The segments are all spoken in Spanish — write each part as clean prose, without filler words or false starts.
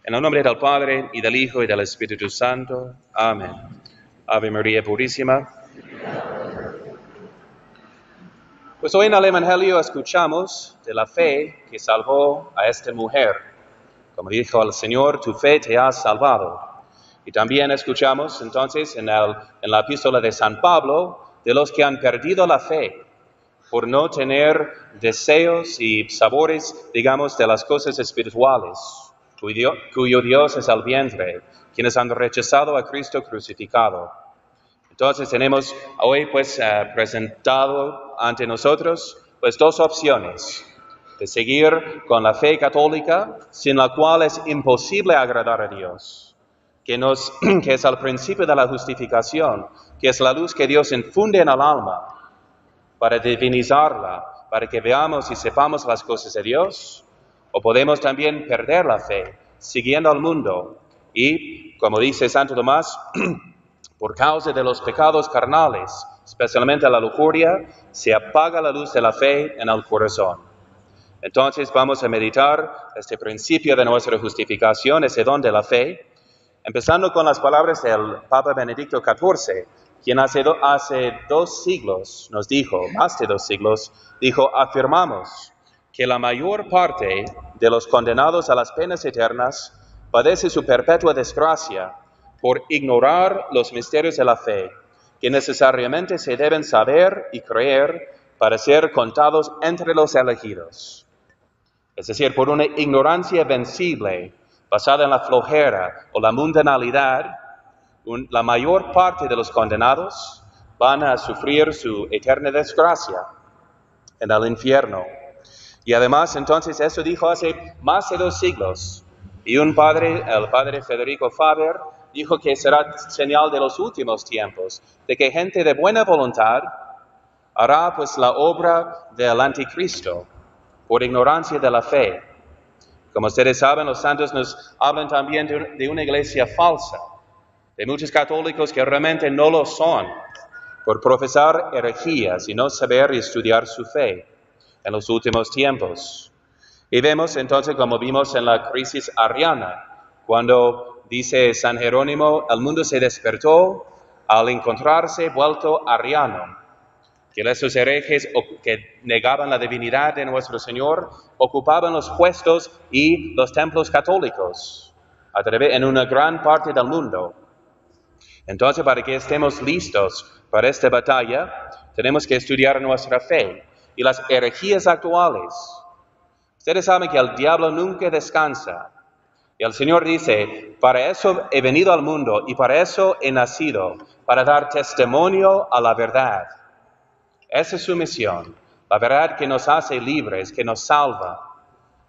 En el nombre del Padre, y del Hijo, y del Espíritu Santo. Amén. Ave María Purísima. Pues hoy en el Evangelio escuchamos de la fe que salvó a esta mujer. Como dijo el Señor, tu fe te ha salvado. Y también escuchamos entonces en la epístola de San Pablo de los que han perdido la fe por no tener deseos y sabores, digamos, de las cosas espirituales, cuyo Dios es el vientre, quienes han rechazado a Cristo crucificado. Entonces tenemos hoy presentado ante nosotros dos opciones de seguir con la fe católica, sin la cual es imposible agradar a Dios, que es el principio de la justificación, que es la luz que Dios infunde en el alma para divinizarla, para que veamos y sepamos las cosas de Dios, o podemos también perder la fe siguiendo al mundo y, como dice Santo Tomás, por causa de los pecados carnales, especialmente la lujuria, se apaga la luz de la fe en el corazón. Entonces vamos a meditar este principio de nuestra justificación, ese don de la fe, empezando con las palabras del Papa Benedicto XIV, quien hace 2 siglos nos dijo, más de 2 siglos, dijo, afirmamos que la mayor parte de los condenados a las penas eternas padece su perpetua desgracia por ignorar los misterios de la fe, que necesariamente se deben saber y creer para ser contados entre los elegidos. Es decir, por una ignorancia vencible, basada en la flojera o la mundanalidad, la mayor parte de los condenados van a sufrir su eterna desgracia en el infierno. Y además, entonces, eso dijo hace más de 2 siglos. Y el padre Federico Faber, dijo que será señal de los últimos tiempos, de que gente de buena voluntad hará la obra del anticristo, por ignorancia de la fe. Como ustedes saben, los santos nos hablan también de una iglesia falsa, de muchos católicos que realmente no lo son, por profesar herejías y no saber y estudiar su fe en los últimos tiempos. Y vemos entonces, como vimos en la crisis arriana, cuando dice San Jerónimo, el mundo se despertó al encontrarse vuelto arriano, que esos herejes que negaban la divinidad de nuestro Señor ocupaban los puestos y los templos católicos en una gran parte del mundo. Entonces, para que estemos listos para esta batalla, tenemos que estudiar nuestra fe y las herejías actuales. Ustedes saben que el diablo nunca descansa. Y el Señor dice, para eso he venido al mundo y para eso he nacido, para dar testimonio a la verdad. Esa es su misión, la verdad que nos hace libres, que nos salva.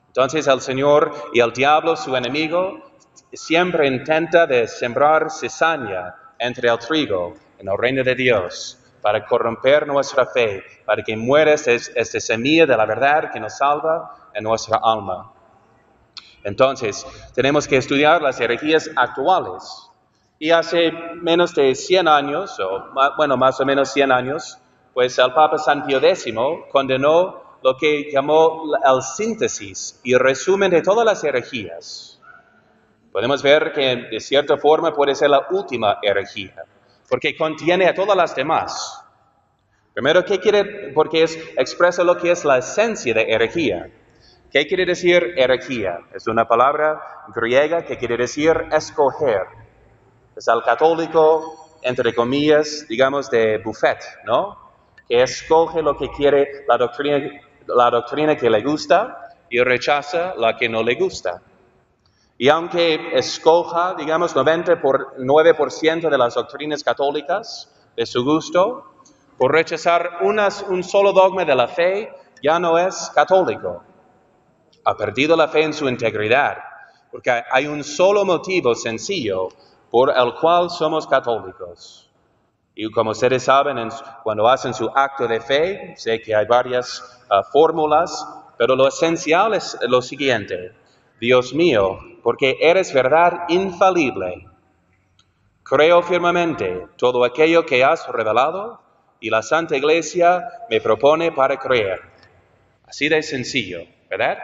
Entonces el Señor y el diablo, su enemigo, siempre intenta de sembrar cizaña entre el trigo en el reino de Dios, para corromper nuestra fe, para que muera esta semilla de la verdad que nos salva en nuestra alma. Entonces, tenemos que estudiar las herejías actuales. Y hace menos de 100 años, más o menos 100 años, el Papa San Pío X condenó lo que llamó el síntesis y resumen de todas las herejías. Podemos ver que de cierta forma puede ser la última herejía, porque contiene a todas las demás. Primero, ¿qué quiere? Porque expresa lo que es la esencia de herejía. ¿Qué quiere decir herejía? Es una palabra griega que quiere decir escoger. Es el católico, entre comillas, digamos, de buffet, ¿no? Que escoge lo que quiere, la doctrina que le gusta y rechaza la que no le gusta. Y aunque escoja, digamos, 99% de las doctrinas católicas de su gusto, por rechazar un solo dogma de la fe, ya no es católico. Ha perdido la fe en su integridad, porque hay un solo motivo sencillo por el cual somos católicos. Y como ustedes saben, cuando hacen su acto de fe, sé que hay varias fórmulas, pero lo esencial es lo siguiente. Dios mío, porque eres verdad infalible, creo firmemente todo aquello que has revelado y la Santa Iglesia me propone para creer. Así de sencillo, ¿verdad?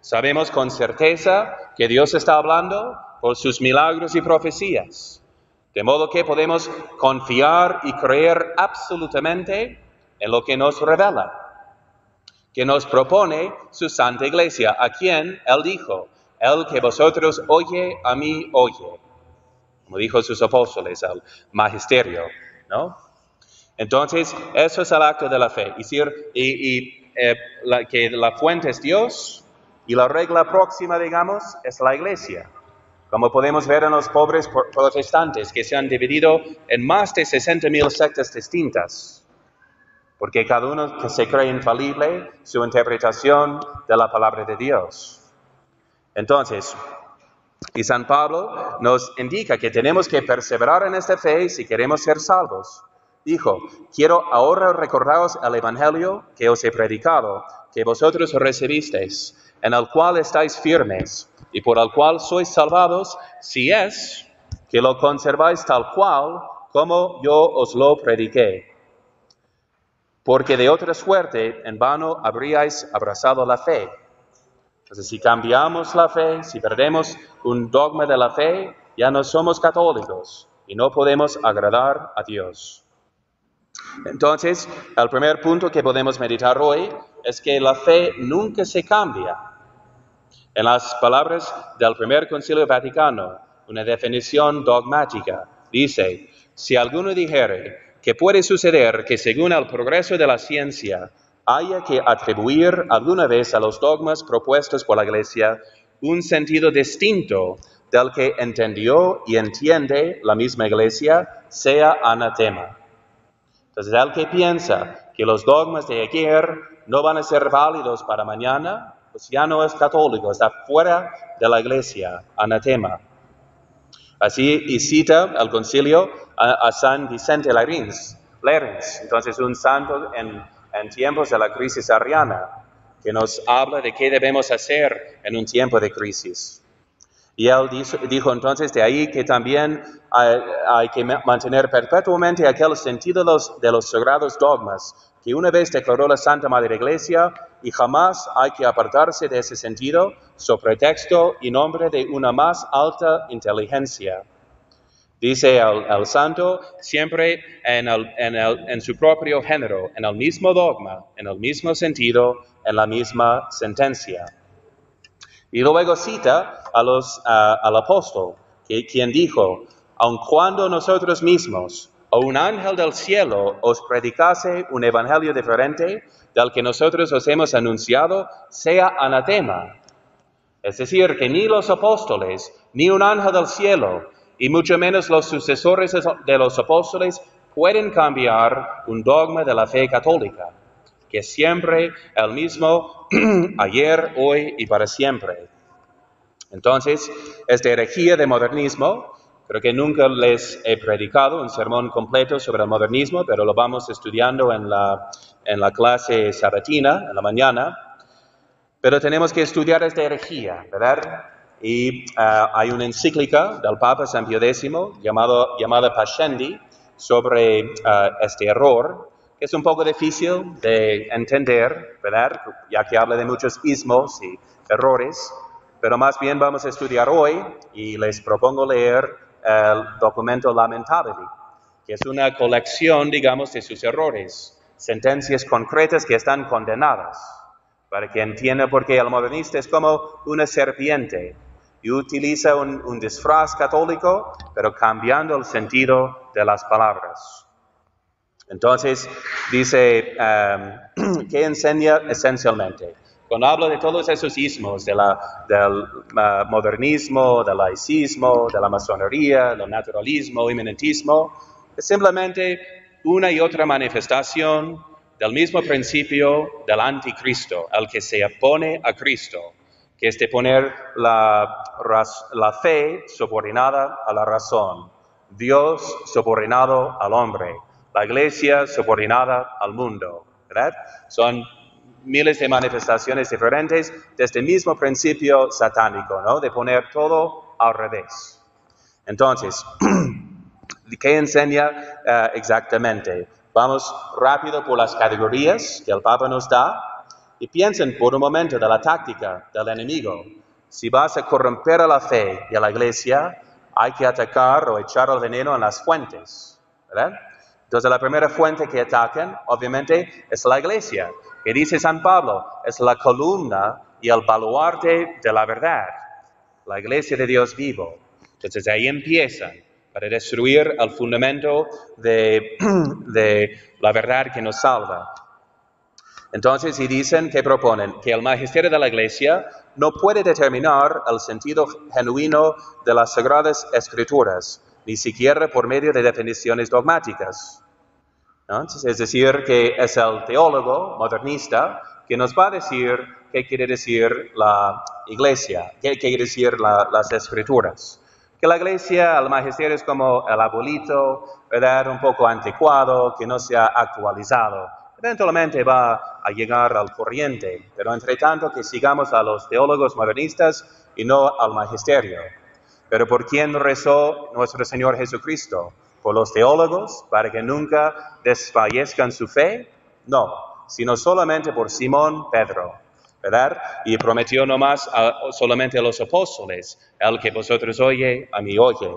Sabemos con certeza que Dios está hablando por sus milagros y profecías, de modo que podemos confiar y creer absolutamente en lo que nos revela, que nos propone su Santa Iglesia, a quien Él dijo, el que vosotros oye, a mí oye, como dijo sus apóstoles, al magisterio, ¿no? Entonces, eso es el acto de la fe, que la fuente es Dios y la regla próxima, digamos, es la Iglesia. Como podemos ver en los pobres protestantes, que se han dividido en más de 60,000 sectas distintas, porque cada uno que se cree infalible su interpretación de la palabra de Dios. Entonces, y San Pablo nos indica que tenemos que perseverar en esta fe si queremos ser salvos. Dijo, quiero ahora recordaros el Evangelio que os he predicado, que vosotros recibisteis, en el cual estáis firmes, y por el cual sois salvados, si es que lo conserváis tal cual como yo os lo prediqué. Porque de otra suerte en vano habríais abrazado la fe. Entonces, si cambiamos la fe, si perdemos un dogma de la fe, ya no somos católicos y no podemos agradar a Dios. Entonces, el primer punto que podemos meditar hoy es que la fe nunca se cambia. En las palabras del primer Concilio Vaticano, una definición dogmática, dice, si alguno dijere que puede suceder que según el progreso de la ciencia haya que atribuir alguna vez a los dogmas propuestos por la Iglesia un sentido distinto del que entendió y entiende la misma Iglesia, sea anatema. Entonces, el que piensa que los dogmas de ayer no van a ser válidos para mañana, pues ya no es católico, está fuera de la Iglesia, anatema. Así, y cita al concilio a San Vicente Lerins, entonces un santo en tiempos de la crisis arriana, que nos habla de qué debemos hacer en un tiempo de crisis. Y él dijo entonces de ahí que también hay que mantener perpetuamente aquel sentido de los sagrados dogmas que una vez declaró la Santa Madre Iglesia, y jamás hay que apartarse de ese sentido sobre pretexto y nombre de una más alta inteligencia. Dice el santo, siempre en su propio género, en el mismo dogma, en el mismo sentido, en la misma sentencia. Y luego cita al apóstol, quien dijo, aun cuando nosotros mismos o un ángel del cielo os predicase un evangelio diferente del que nosotros os hemos anunciado, sea anatema. Es decir, que ni los apóstoles, ni un ángel del cielo, y mucho menos los sucesores de los apóstoles, pueden cambiar un dogma de la fe católica, que es siempre el mismo ayer, hoy y para siempre. Entonces, esta herejía de modernismo, creo que nunca les he predicado un sermón completo sobre el modernismo, pero lo vamos estudiando en la clase sabatina, en la mañana. Pero tenemos que estudiar esta herejía, ¿verdad? Y hay una encíclica del Papa San Pío X llamada Pascendi sobre este error, que es un poco difícil de entender, ¿verdad? Ya que habla de muchos ismos y errores, pero más bien vamos a estudiar hoy y les propongo leer el documento Lamentabili, que es una colección, digamos, de sus errores, sentencias concretas que están condenadas, para que entienda por qué el modernista es como una serpiente y utiliza un disfraz católico, pero cambiando el sentido de las palabras. Entonces, dice, ¿qué enseña esencialmente? Cuando habla de todos esos ismos, del modernismo, del laicismo, de la masonería, del naturalismo, inmanentismo, es simplemente una y otra manifestación del mismo principio del anticristo, al que se opone a Cristo, que es de poner la fe subordinada a la razón, Dios subordinado al hombre, la Iglesia subordinada al mundo, ¿verdad? Son miles de manifestaciones diferentes de este mismo principio satánico, ¿no? De poner todo al revés. Entonces, ¿qué enseña exactamente? Vamos rápido por las categorías que el Papa nos da. Y piensen por un momento de la táctica del enemigo. Si vas a corromper a la fe y a la iglesia, hay que atacar o echar el veneno en las fuentes, ¿verdad? Entonces la primera fuente que atacan, obviamente, es la iglesia, que dice San Pablo, es la columna y el baluarte de la verdad, la iglesia de Dios vivo. Entonces ahí empiezan para destruir el fundamento de la verdad que nos salva. Entonces, y dicen que proponen que el magisterio de la Iglesia no puede determinar el sentido genuino de las Sagradas Escrituras, ni siquiera por medio de definiciones dogmáticas, ¿no? Es decir, que es el teólogo modernista que nos va a decir qué quiere decir la Iglesia, qué quiere decir las Escrituras. Que la Iglesia, el magisterio es como el abuelito, ¿verdad? Un poco anticuado, que no se ha actualizado. Eventualmente va a llegar al corriente, pero entre tanto que sigamos a los teólogos modernistas y no al magisterio. Pero ¿por quién rezó nuestro Señor Jesucristo? ¿Por los teólogos para que nunca desfallezcan su fe? No, sino solamente por Simón Pedro, ¿verdad? Y prometió nomás solamente a los apóstoles, el que vosotros oye, a mí oye.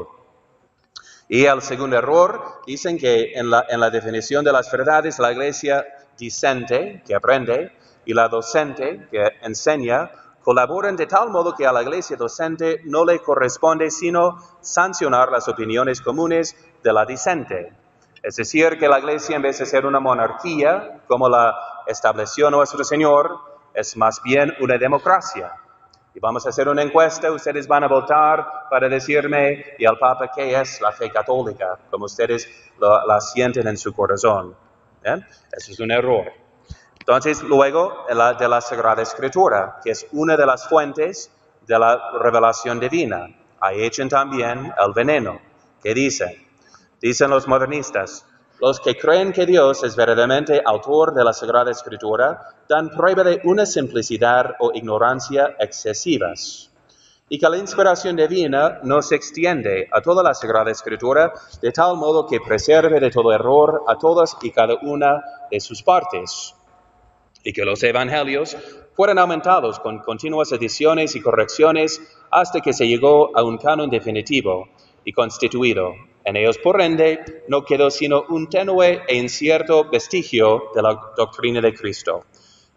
Y el segundo error, dicen que en la definición de las verdades, la iglesia discente, que aprende, y la docente, que enseña, colaboran de tal modo que a la iglesia docente no le corresponde sino sancionar las opiniones comunes de la discente. Es decir, que la iglesia, en vez de ser una monarquía, como la estableció nuestro Señor, es más bien una democracia. Y vamos a hacer una encuesta, ustedes van a votar para decirme, y al Papa, ¿qué es la fe católica? Como ustedes la sienten en su corazón. ¿Bien? Eso es un error. Entonces, luego, de la Sagrada Escritura, que es una de las fuentes de la revelación divina. Ahí echan también el veneno. ¿Qué dicen? Dicen los modernistas, los que creen que Dios es verdaderamente autor de la Sagrada Escritura dan prueba de una simplicidad o ignorancia excesivas, y que la inspiración divina no se extiende a toda la Sagrada Escritura de tal modo que preserve de todo error a todas y cada una de sus partes, y que los evangelios fueron aumentados con continuas ediciones y correcciones hasta que se llegó a un canon definitivo y constituido. En ellos, por ende, no quedó sino un tenue e incierto vestigio de la doctrina de Cristo.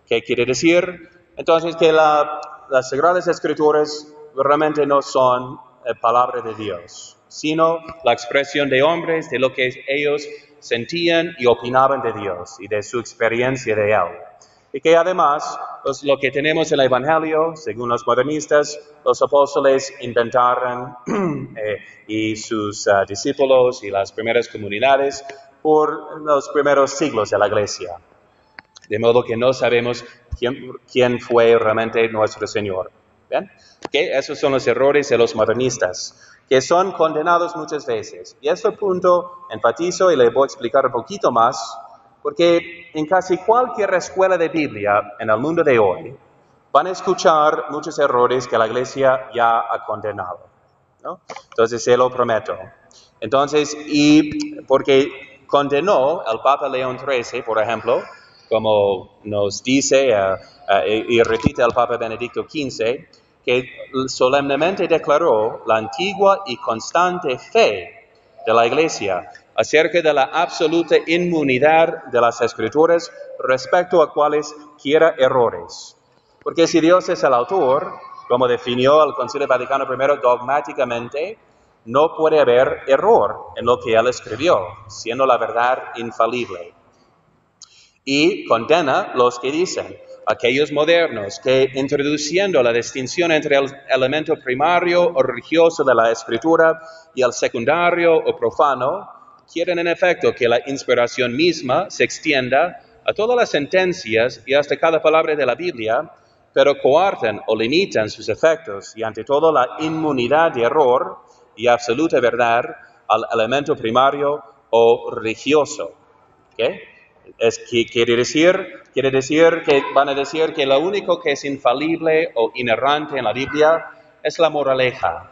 ¿Qué quiere decir? Entonces, que las Sagradas Escrituras realmente no son palabra de Dios, sino la expresión de hombres de lo que ellos sentían y opinaban de Dios y de su experiencia de Él. Y que además, lo que tenemos en el Evangelio, según los modernistas, los apóstoles inventaron y sus discípulos y las primeras comunidades por los primeros siglos de la Iglesia. De modo que no sabemos quién fue realmente nuestro Señor. ¿Bien? Que esos son los errores de los modernistas, que son condenados muchas veces. Y este punto enfatizo y le voy a explicar un poquito más, porque en casi cualquier escuela de Biblia en el mundo de hoy van a escuchar muchos errores que la Iglesia ya ha condenado, ¿no? Entonces, se lo prometo. Entonces, y porque condenó el Papa León XIII, por ejemplo, como nos dice y repite el Papa Benedicto XV, que solemnemente declaró la antigua y constante fe de la Iglesia acerca de la absoluta inmunidad de las Escrituras respecto a cualesquiera errores. Porque si Dios es el autor, como definió el Concilio Vaticano I dogmáticamente, no puede haber error en lo que Él escribió, siendo la verdad infalible. Y condena los que dicen, aquellos modernos que introduciendo la distinción entre el elemento primario o religioso de la Escritura y el secundario o profano, quieren en efecto que la inspiración misma se extienda a todas las sentencias y hasta cada palabra de la Biblia, pero coartan o limitan sus efectos y ante todo la inmunidad de error y absoluta verdad al elemento primario o religioso. ¿Okay? Quiere decir que van a decir que lo único que es infalible o inerrante en la Biblia es la moraleja.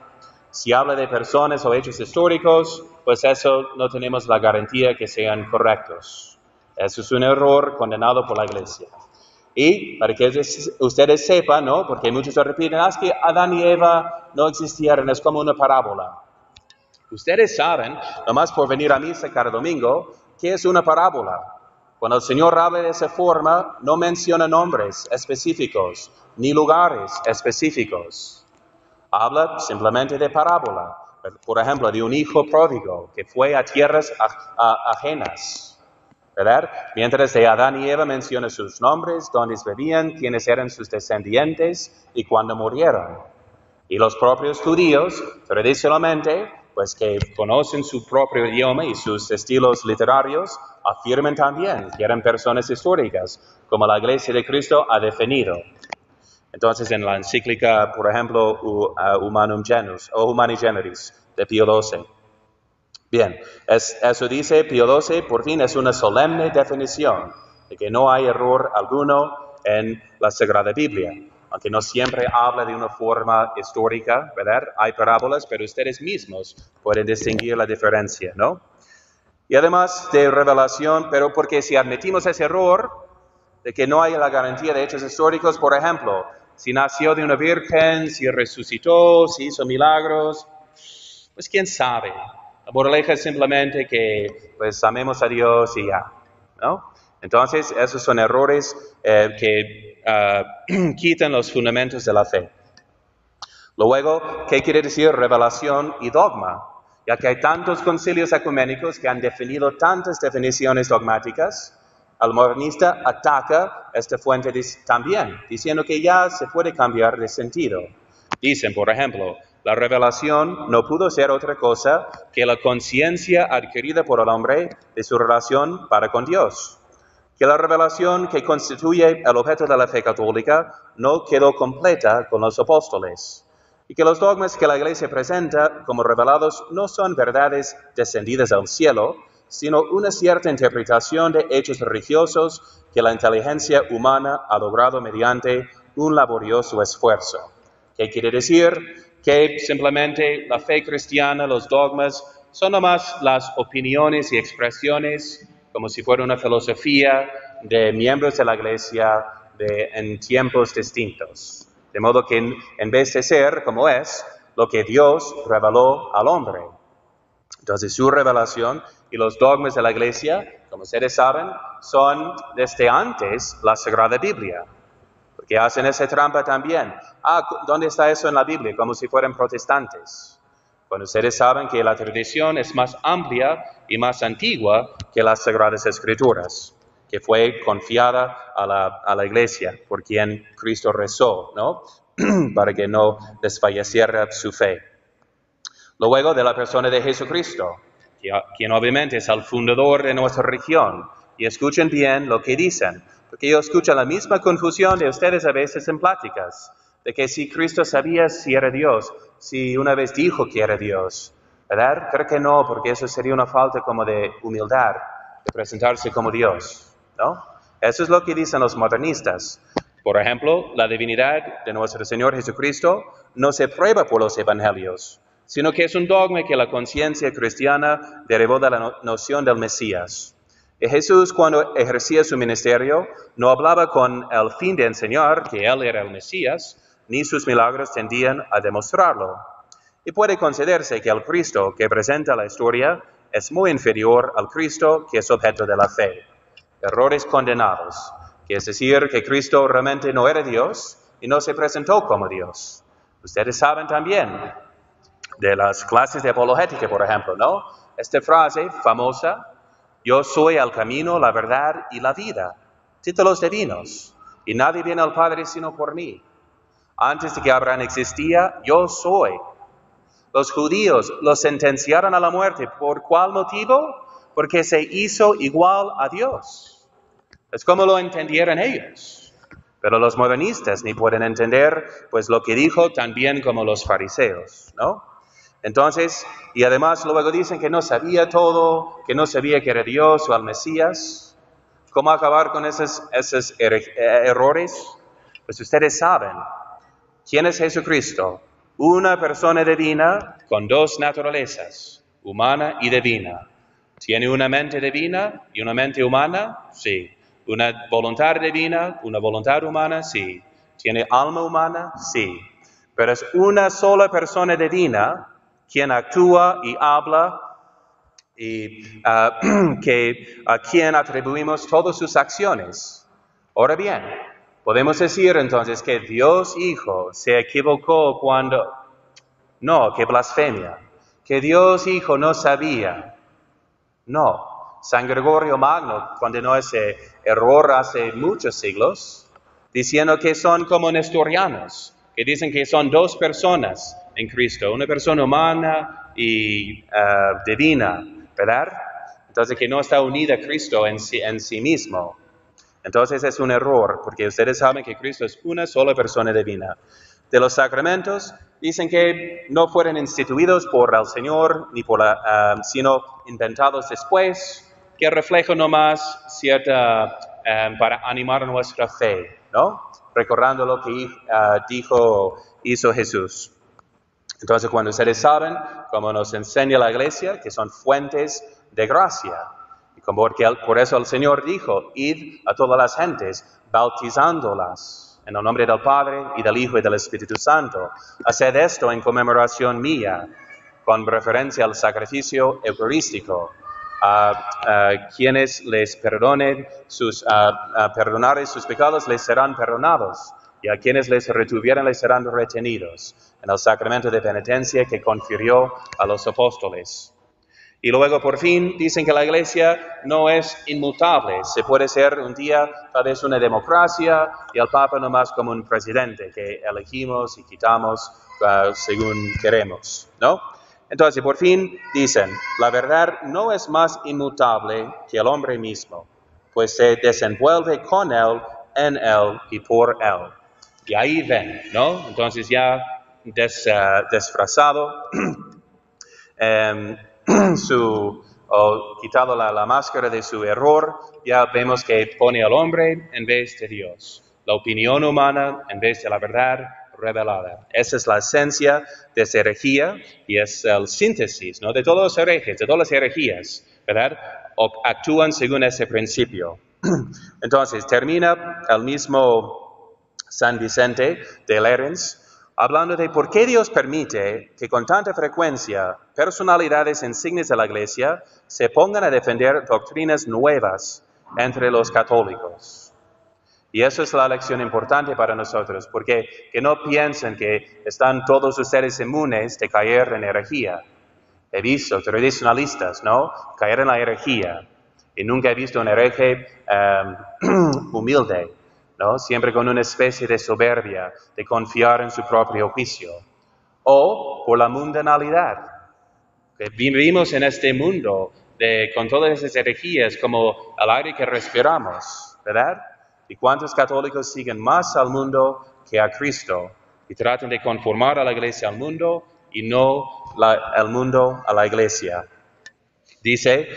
Si habla de personas o hechos históricos, pues eso no tenemos la garantía que sean correctos. Eso es un error condenado por la Iglesia. Y para que ustedes sepan, ¿no? Porque muchos lo repiten, es que Adán y Eva no existieron, es como una parábola. Ustedes saben, nomás por venir a misa cada domingo, que es una parábola. Cuando el Señor habla de esa forma, no menciona nombres específicos, ni lugares específicos. Habla simplemente de parábola. Por ejemplo, de un hijo pródigo que fue a tierras ajenas, ¿verdad? Mientras de Adán y Eva menciona sus nombres, dónde vivían, quiénes eran sus descendientes y cuándo murieron. Y los propios judíos, tradicionalmente, pues que conocen su propio idioma y sus estilos literarios, afirman también que eran personas históricas, como la Iglesia de Cristo ha definido. Entonces, en la encíclica, por ejemplo, Humanum Genus, o Humani Generis, de Pío XII. Bien, eso dice Pío XII, por fin es una solemne definición de que no hay error alguno en la Sagrada Biblia. Aunque no siempre habla de una forma histórica, ¿verdad? Hay parábolas, pero ustedes mismos pueden distinguir la diferencia, ¿no? Y además de revelación, pero porque si admitimos ese error de que no hay la garantía de hechos históricos, por ejemplo, si nació de una virgen, si resucitó, si hizo milagros, pues quién sabe. La moraleja es simplemente que pues amemos a Dios y ya, ¿no? Entonces, esos son errores que quitan los fundamentos de la fe. Luego, ¿qué quiere decir revelación y dogma? Ya que hay tantos concilios ecuménicos que han definido tantas definiciones dogmáticas, el modernista ataca esta fuente también, diciendo que ya se puede cambiar de sentido. Dicen, por ejemplo, la revelación no pudo ser otra cosa que la conciencia adquirida por el hombre de su relación para con Dios. Que la revelación que constituye el objeto de la fe católica no quedó completa con los apóstoles. Y que los dogmas que la Iglesia presenta como revelados no son verdades descendidas del cielo, sino una cierta interpretación de hechos religiosos que la inteligencia humana ha logrado mediante un laborioso esfuerzo. ¿Qué quiere decir? Que simplemente la fe cristiana, los dogmas, son nomás las opiniones y expresiones, como si fuera una filosofía de miembros de la Iglesia en tiempos distintos. De modo que en vez de ser como es, lo que Dios reveló al hombre. Entonces su revelación y los dogmas de la Iglesia, como ustedes saben, son desde antes la Sagrada Biblia. Porque hacen esa trampa también. ¿Dónde está eso en la Biblia? Como si fueran protestantes. Cuando ustedes saben que la tradición es más amplia y más antigua que las Sagradas Escrituras, que fue confiada a la Iglesia, por quien Cristo rezó, ¿no? Para que no desfalleciera su fe. Luego de la persona de Jesucristo, quien obviamente es el fundador de nuestra religión. Y escuchen bien lo que dicen, porque yo escucho la misma confusión de ustedes a veces en pláticas, de que si Cristo sabía si era Dios, si una vez dijo que era Dios, ¿verdad? Creo que no, porque eso sería una falta como de humildad, de presentarse como Dios, ¿no? Eso es lo que dicen los modernistas. Por ejemplo, la divinidad de nuestro Señor Jesucristo no se prueba por los evangelios, sino que es un dogma que la conciencia cristiana derivó de la noción del Mesías. Y Jesús, cuando ejercía su ministerio, no hablaba con el fin de enseñar que Él era el Mesías, ni sus milagros tendían a demostrarlo. Y puede considerarse que el Cristo que presenta la historia es muy inferior al Cristo que es objeto de la fe. Errores condenados, que es decir, que Cristo realmente no era Dios y no se presentó como Dios. Ustedes saben también de las clases de apologética, por ejemplo, ¿no? Esta frase famosa, yo soy el camino, la verdad y la vida. Títulos divinos. Y nadie viene al Padre sino por mí. Antes de que Abraham existía, yo soy. Los judíos lo sentenciaron a la muerte. ¿Por cuál motivo? Porque se hizo igual a Dios. Es como lo entendieron ellos. Pero los modernistas ni pueden entender pues lo que dijo tan bien como los fariseos, ¿no? Entonces, y además luego dicen que no sabía todo, que no sabía que era Dios o el Mesías. ¿Cómo acabar con esos errores? Pues ustedes saben, ¿quién es Jesucristo? Una persona divina con dos naturalezas, humana y divina. ¿Tiene una mente divina y una mente humana? Sí. Una voluntad divina, una voluntad humana, sí. Tiene alma humana, sí. Pero es una sola persona divina quien actúa y habla y a quien atribuimos todas sus acciones. Ahora bien, podemos decir entonces que Dios Hijo se equivocó cuando... No, que blasfemia. Que Dios Hijo no sabía. No. San Gregorio Magno condenó ese error hace muchos siglos, diciendo que son como nestorianos, que dicen que son dos personas en Cristo, una persona humana y divina, ¿verdad? Entonces que no está unida a Cristo en sí mismo. Entonces es un error, porque ustedes saben que Cristo es una sola persona divina. De los sacramentos, dicen que no fueron instituidos por el Señor, ni sino inventados después, que reflejan nomás cierta, para animar nuestra fe, ¿no? Recordando lo que hizo Jesús. Entonces, cuando ustedes saben, como nos enseña la Iglesia, que son fuentes de gracia, y por eso el Señor dijo, id a todas las gentes, bautizándolas en el nombre del Padre, y del Hijo, y del Espíritu Santo. Haced esto en conmemoración mía, con referencia al sacrificio eucarístico. A quienes les perdonaren sus pecados, les serán perdonados, y a quienes les retuvieren, les serán retenidos, en el sacramento de penitencia que confirió a los apóstoles. Y luego, por fin, dicen que la Iglesia no es inmutable. Se puede ser un día tal vez una democracia y el Papa nomás como un presidente que elegimos y quitamos según queremos, ¿no? Entonces, por fin, dicen, la verdad no es más inmutable que el hombre mismo, pues se desenvuelve con él, en él y por él. Y ahí ven, ¿no? Entonces ya desfrazado, quitado la máscara de su error, ya vemos que pone al hombre en vez de Dios, la opinión humana en vez de la verdad revelada. Esa es la esencia de esa herejía y es el síntesis, ¿no? De todos los herejes, de todas las herejías, ¿verdad? Actúan según ese principio. Entonces, termina el mismo San Vicente de Lerins hablando de por qué Dios permite que con tanta frecuencia personalidades insignes de la Iglesia se pongan a defender doctrinas nuevas entre los católicos. Y eso es la lección importante para nosotros, porque que no piensen que están todos ustedes inmunes de caer en herejía. He visto tradicionalistas, ¿no?, caer en la herejía, y nunca he visto un hereje humilde, ¿no?, siempre con una especie de soberbia, de confiar en su propio juicio. O por la mundanalidad, que vivimos en este mundo con todas esas herejías como el aire que respiramos, ¿verdad? ¿Y cuántos católicos siguen más al mundo que a Cristo? Y tratan de conformar a la Iglesia al mundo y no el mundo a la Iglesia. Dice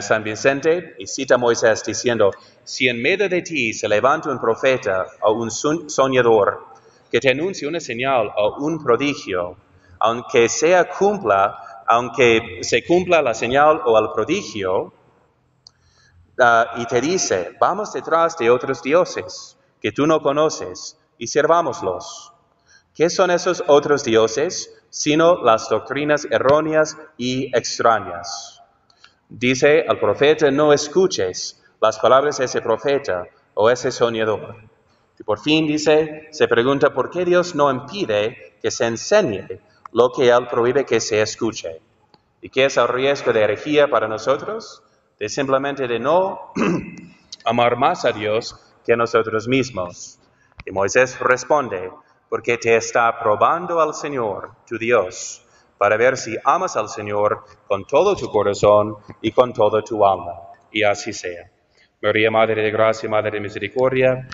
San Vicente, y cita a Moisés diciendo, si en medio de ti se levanta un profeta o un soñador que te anuncie una señal o un prodigio, aunque se cumpla la señal o el prodigio, y te dice, vamos detrás de otros dioses que tú no conoces y sirvámoslos. ¿Qué son esos otros dioses? Sino las doctrinas erróneas y extrañas. Dice al profeta, no escuches las palabras de ese profeta o ese soñador. Y por fin dice, se pregunta, ¿por qué Dios no impide que se enseñe lo que Él prohíbe que se escuche? ¿Y qué es el riesgo de herejía para nosotros? De simplemente de no amar más a Dios que a nosotros mismos. Y Moisés responde, porque te está probando al Señor, tu Dios, para ver si amas al Señor con todo tu corazón y con toda tu alma. Y así sea. María, Madre de Gracia, Madre de Misericordia,